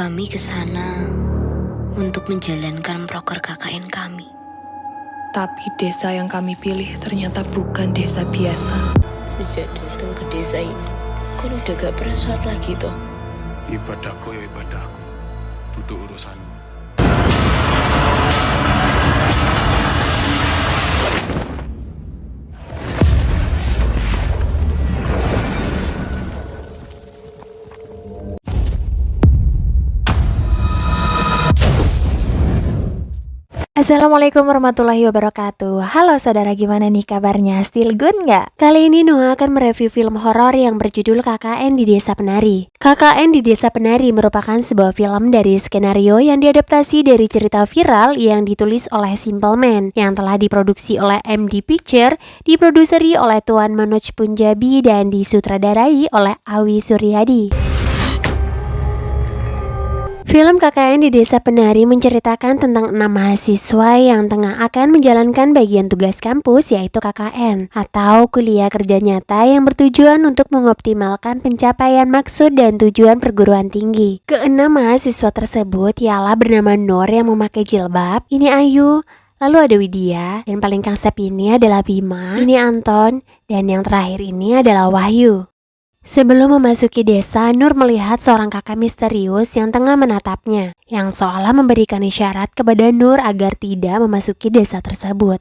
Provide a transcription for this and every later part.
Kami ke sana untuk menjalankan proker KKN kami. Tapi desa yang kami pilih ternyata bukan desa biasa. Sejak datang ke desa ini, kau udah gak pernah sholat lagi toh? Ibadahku ya ibadahku, duduk urusanmu. Assalamualaikum warahmatullahi wabarakatuh. Halo saudara, gimana nih kabarnya? Still good nggak? Kali ini Noah akan mereview film horor yang berjudul KKN di Desa Penari. KKN di Desa Penari merupakan sebuah film dari skenario yang diadaptasi dari cerita viral yang ditulis oleh Simple Man, yang telah diproduksi oleh MD Picture, diproduseri oleh Tuan Manoj Punjabi, dan disutradarai oleh Awi Suryadi. Film KKN di Desa Penari menceritakan tentang 6 mahasiswa yang tengah akan menjalankan bagian tugas kampus, yaitu KKN atau kuliah kerja nyata, yang bertujuan untuk mengoptimalkan pencapaian maksud dan tujuan perguruan tinggi. Keenam mahasiswa tersebut ialah bernama Nur yang memakai jilbab, ini Ayu, lalu ada Widya, dan paling kangsep ini adalah Bima, ini Anton, dan yang terakhir ini adalah Wahyu. Sebelum memasuki desa, Nur melihat seorang kakak misterius yang tengah menatapnya, yang seolah memberikan isyarat kepada Nur agar tidak memasuki desa tersebut.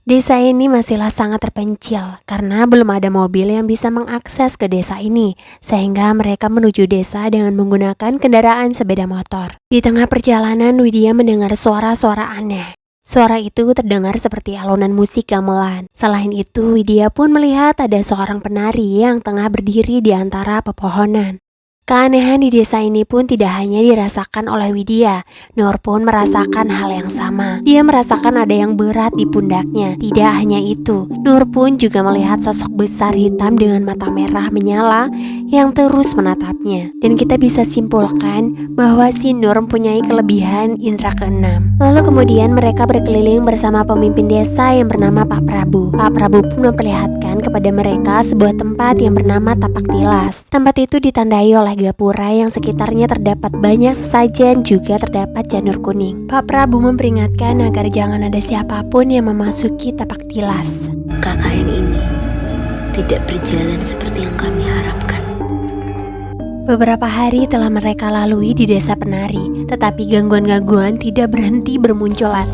Desa ini masihlah sangat terpencil karena belum ada mobil yang bisa mengakses ke desa ini, sehingga mereka menuju desa dengan menggunakan kendaraan sepeda motor. Di tengah perjalanan, Widya mendengar suara-suara aneh. Suara itu terdengar seperti alunan musik gamelan. Selain itu, Widya pun melihat ada seorang penari yang tengah berdiri di antara pepohonan. Keanehan di desa ini pun tidak hanya dirasakan oleh Widya, Nur pun merasakan hal yang sama. Dia merasakan ada yang berat di pundaknya. Tidak hanya itu, Nur pun juga melihat sosok besar hitam dengan mata merah menyala yang terus menatapnya. Dan kita bisa simpulkan bahwa si Nur mempunyai kelebihan indera keenam. Lalu kemudian mereka berkeliling bersama pemimpin desa yang bernama Pak Prabu. Pak Prabu pun memperlihatkan kepada mereka sebuah tempat yang bernama Tapak Tilas. Tempat itu ditandai oleh gapura yang sekitarnya terdapat banyak sesajen, juga terdapat janur kuning. Pak Prabu memperingatkan agar jangan ada siapapun yang memasuki tapak tilas. KKN ini tidak berjalan seperti yang kami harapkan. Beberapa hari telah mereka lalui di Desa Penari, tetapi gangguan-gangguan tidak berhenti bermunculan.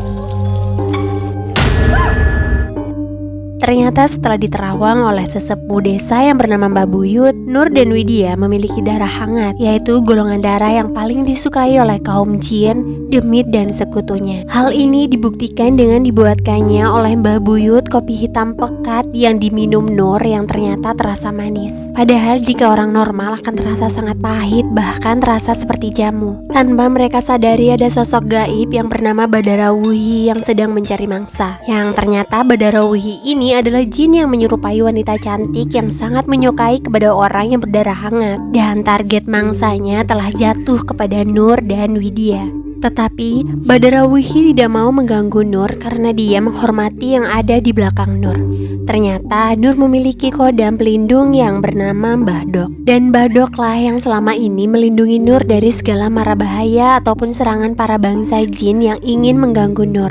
Ternyata setelah diterawang oleh sesepuh desa yang bernama Mbak Buyut, Nur dan Widya memiliki darah hangat, yaitu golongan darah yang paling disukai oleh kaum jin, demit, dan sekutunya. Hal ini dibuktikan dengan dibuatkannya oleh Mbak Buyut kopi hitam pekat yang diminum Nur yang ternyata terasa manis. Padahal jika orang normal akan terasa sangat pahit, bahkan terasa seperti jamu. Tanpa mereka sadari ada sosok gaib yang bernama Badarawuhi yang sedang mencari mangsa. Yang ternyata Badarawuhi ini adalah jin yang menyerupai wanita cantik yang sangat menyukai kepada orang yang berdarah hangat, dan target mangsanya telah jatuh kepada Nur dan Widya. Tetapi Badarawuhi tidak mau mengganggu Nur karena dia menghormati yang ada di belakang Nur. Ternyata Nur memiliki kodam pelindung yang bernama Mbah Dok, dan Mbah Doklah yang selama ini melindungi Nur dari segala mara bahaya ataupun serangan para bangsa jin yang ingin mengganggu Nur.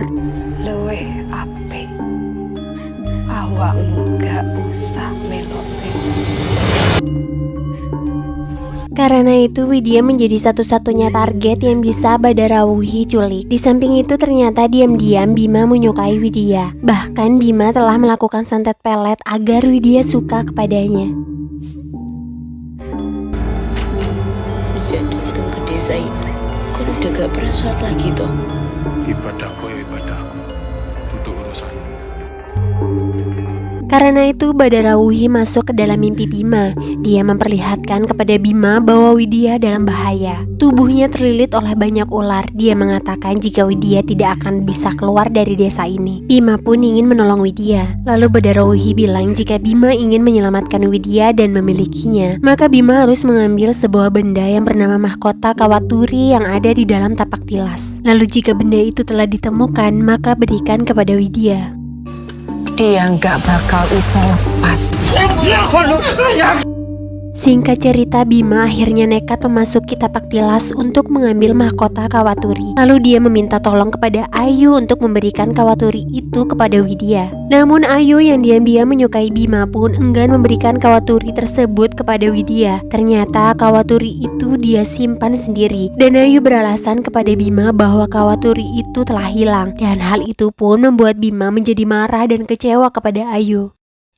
Luwih apik, awakmu gak usah melo-melo. Karena itu Widya menjadi satu-satunya target yang bisa Badarawuhi culik. Di samping itu ternyata diam-diam Bima menyukai Widya. Bahkan Bima telah melakukan santet pelet agar Widya suka kepadanya. Sejak datang ke desa ini, kau udah gak pernah sholat lagi toh? Ibadahku ya ibadahku, duduk urusanmu. Karena itu Badarawuhi masuk ke dalam mimpi Bima. Dia memperlihatkan kepada Bima bahwa Widya dalam bahaya. Tubuhnya terlilit oleh banyak ular. Dia mengatakan jika Widya tidak akan bisa keluar dari desa ini. Bima pun ingin menolong Widya. Lalu Badarawuhi bilang jika Bima ingin menyelamatkan Widya dan memilikinya, maka Bima harus mengambil sebuah benda yang bernama mahkota Kawaturi yang ada di dalam tapak tilas. Lalu jika benda itu telah ditemukan, maka berikan kepada Widya. Dia nggak bakal bisa lepas. Singkat cerita, Bima akhirnya nekat memasuki tapak tilas untuk mengambil mahkota Kawaturi. Lalu dia meminta tolong kepada Ayu untuk memberikan Kawaturi itu kepada Widya. Namun Ayu yang diam-diam menyukai Bima pun enggan memberikan Kawaturi tersebut kepada Widya. Ternyata Kawaturi itu dia simpan sendiri, dan Ayu beralasan kepada Bima bahwa Kawaturi itu telah hilang, dan hal itu pun membuat Bima menjadi marah dan kecewa kepada Ayu.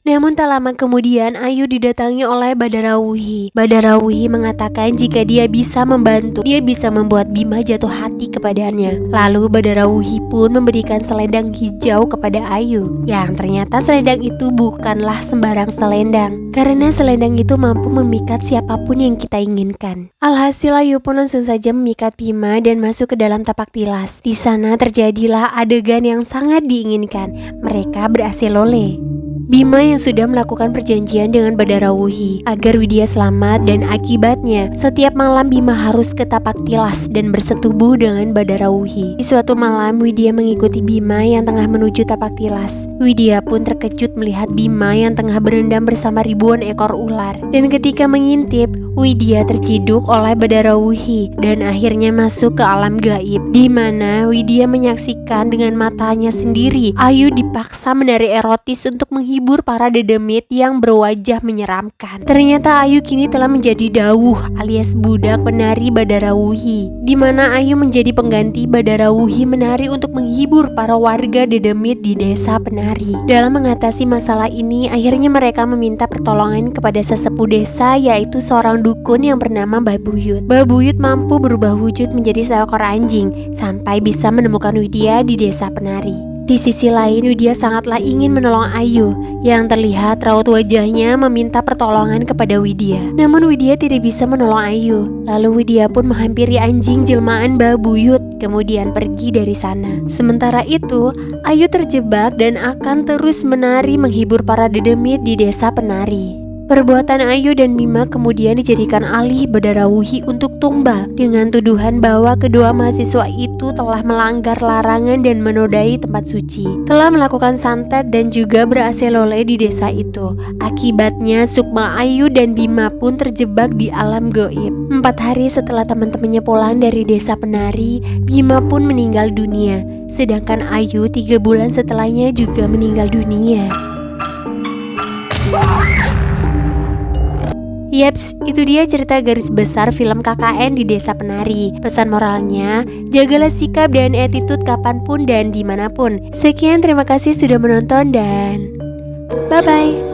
Namun tak lama kemudian Ayu didatangi oleh Badarawuhi. Badarawuhi mengatakan jika dia bisa membantu, dia bisa membuat Bima jatuh hati kepadanya. Lalu Badarawuhi pun memberikan selendang hijau kepada Ayu, yang ternyata selendang itu bukanlah sembarang selendang, karena selendang itu mampu memikat siapapun yang kita inginkan. Alhasil Ayu pun langsung saja memikat Bima dan masuk ke dalam tapak tilas. Di sana terjadilah adegan yang sangat diinginkan. Mereka berhasil lole. Bima yang sudah melakukan perjanjian dengan Badarawuhi agar Widya selamat, dan akibatnya setiap malam Bima harus ke tapak tilas dan bersetubuh dengan Badarawuhi. Di suatu malam Widya mengikuti Bima yang tengah menuju tapak tilas. Widya pun terkejut melihat Bima yang tengah berendam bersama ribuan ekor ular, dan ketika mengintip Widya terciduk oleh Badarawuhi dan akhirnya masuk ke alam gaib, di mana Widya menyaksikan dengan matanya sendiri Ayu dipaksa menari erotis untuk menghibur para dedemit yang berwajah menyeramkan. Ternyata Ayu kini telah menjadi Dawuh alias budak penari Badarawuhi, di mana Ayu menjadi pengganti Badarawuhi menari untuk menghibur para warga dedemit di desa penari. Dalam mengatasi masalah ini, akhirnya mereka meminta pertolongan kepada sesepuh desa, yaitu seorang dukun yang bernama Babuyut. Babuyut mampu berubah wujud menjadi seekor anjing sampai bisa menemukan Widya di desa penari. Di sisi lain, Widya sangatlah ingin menolong Ayu, yang terlihat raut wajahnya meminta pertolongan kepada Widya. Namun Widya tidak bisa menolong Ayu. Lalu Widya pun menghampiri anjing jelmaan Babuyut, kemudian pergi dari sana. Sementara itu, Ayu terjebak dan akan terus menari menghibur para dedemit di desa penari. Perbuatan Ayu dan Bima kemudian dijadikan alih Badarawuhi untuk tumbal dengan tuduhan bahwa kedua mahasiswa itu telah melanggar larangan dan menodai tempat suci, telah melakukan santet dan juga berhasil lole di desa itu. Akibatnya Sukma, Ayu dan Bima pun terjebak di alam gaib. 4 hari setelah teman-temannya pulang dari desa penari, Bima pun meninggal dunia, sedangkan Ayu 3 bulan setelahnya juga meninggal dunia. Yaps, itu dia cerita garis besar film KKN di Desa Penari. Pesan moralnya, jagalah sikap dan attitude kapanpun dan dimanapun. Sekian, terima kasih sudah menonton dan bye-bye.